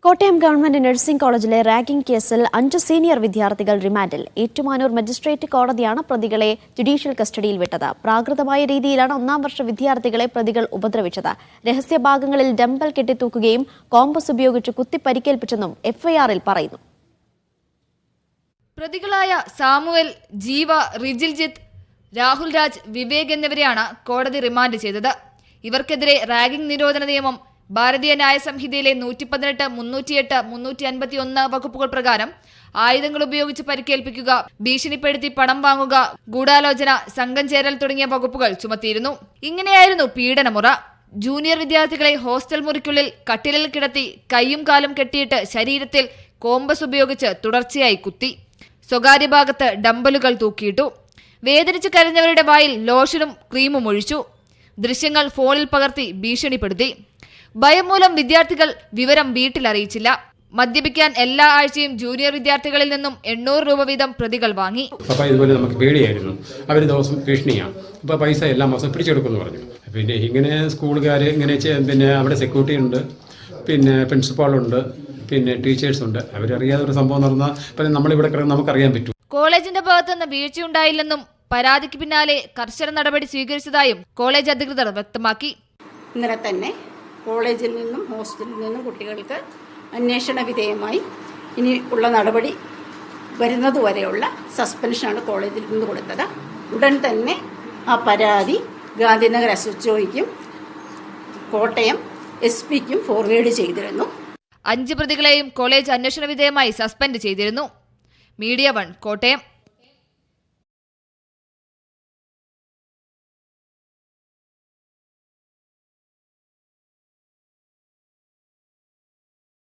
Kottayam government nursing കോളേജിലെ ragging കേസിൽ 5 senior വിദ്യാർത്ഥികൾ റിമാൻഡിൽ. ഏറ്റുമാനൂർ മജിസ്ട്രേറ്റ് കോടതിയാണ് പ്രതികളെ ജുഡീഷ്യൽ കസ്റ്റഡിയിൽ വിട്ടത്. പ്രാകൃതമായ രീതിയിലാണ് 1-ാം വർഷ വിദ്യാർത്ഥികളെ പ്രതികൾ ഉപദ്രവിച്ചത്. രഹസ്യഭാഗങ്ങളിൽ ഡംബൽ കെട്ടിത്തൂക്കുകയും കോമ്പസ് ഉപയോഗിച്ച് കുത്തിപ്പരിക്കേൽപ്പിച്ചെന്നും എഫ്ഐആറിൽ പറയുന്നു. പ്രതികളായ സാമുവൽ, ജീവ, റിജിൽജിത്ത്, രാഹുൽ രാജ്, വിവേക് എന്നിവരെയാണ് കോടതി റിമാൻഡ് ചെയ്തത്. ഇവർക്കെതിരെ റാഗിംഗ് നിരോധന നിയമം, ഭാരതീയ ന്യായ സംഹിതയിലെ 118, 308, 351 വകുപ്പുകൾ പ്രകാരം ആയുധങ്ങൾ ഉപയോഗിച്ച് പരിക്കേൽപ്പിക്കുക, ഭീഷണിപ്പെടുത്തി പണം വാങ്ങുക, ഗൂഢാലോചന, സംഘം ചേരൽ തുടങ്ങിയ വകുപ്പുകൾ ചുമത്തിയിരുന്നു. ഇങ്ങനെയായിരുന്നു പീഡനമുറ. ജൂനിയർ വിദ്യാർത്ഥികളെ ഹോസ്റ്റൽ മുറിക്കുള്ളിൽ കട്ടിലിൽ കിടത്തി കൈയും കാലും കെട്ടിയിട്ട് ശരീരത്തിൽ കോമ്പസ് ഉപയോഗിച്ച് തുടർച്ചയായി കുത്തി. സ്വകാര്യ ഭാഗത്ത് ഡംബലുകൾ തൂക്കിയിട്ടു. വേദനിച്ച് കരഞ്ഞവരുടെ വായിൽ ലോഷനും ക്രീമും ഒഴിച്ചു. ദൃശ്യങ്ങൾ ഫോണിൽ പകർത്തി ഭീഷണിപ്പെടുത്തി. ഭയം മൂലം വിദ്യാർത്ഥികൾ വിവരം വീട്ടിൽ അറിയിച്ചില്ല. മദ്യപിക്കാൻ എല്ലാ ആഴ്ചയും ജൂനിയർ വിദ്യാർത്ഥികളിൽ നിന്നും 800 രൂപ വീതം പ്രതികൾ വാങ്ങി. ഇതുപോലെ നമുക്ക് പേടിയായിരുന്നു. അവർ ദിവസം ഭീഷണിയാണ്. ഇപ്പൊ പൈസ എല്ലാ മാസം പിടിച്ചെടുക്കുമെന്ന് പറഞ്ഞു. പിന്നെ ഇങ്ങനെ സ്കൂളുകാർ ഇങ്ങനെ പിന്നെ അവിടെ സെക്യൂരിറ്റി ഉണ്ട്, പിന്നെ പ്രിൻസിപ്പാളുണ്ട്, പിന്നെ ടീച്ചേഴ്സ് ഉണ്ട്. അവരറിയാതെ ഒരു സംഭവം നടന്നാൽ ഇപ്പം നമ്മളിവിടെ നമുക്കറിയാൻ പറ്റും. കോളേജിന്റെ ഭാഗത്തുനിന്ന് വീഴ്ചയുണ്ടായില്ലെന്നും പരാതിക്ക് പിന്നാലെ കർശന നടപടി സ്വീകരിച്ചതായും കോളേജ് അധികൃതർ വ്യക്തമാക്കി. ഇന്നലെ തന്നെ കോളേജിൽ നിന്നും ഹോസ്റ്റലിൽ നിന്നും കുട്ടികൾക്ക് അന്വേഷണ വിധേയമായി ഇനി ഉള്ള നടപടി വരുന്നതുവരെയുള്ള സസ്പെൻഷനാണ് കോളേജിൽ നിന്ന് കൊടുത്തത്. ഉടൻ തന്നെ ആ പരാതി ഗാന്ധിനഗർ SHOയ്ക്കും കോട്ടയം SP-ക്കും ഫോർവേഡ് ചെയ്തിരുന്നു. 5 പ്രതികളെയും കോളേജ് അന്വേഷണ വിധേയമായി സസ്പെൻഡ് ചെയ്തിരുന്നു. മീഡിയ 1 കോട്ടയം.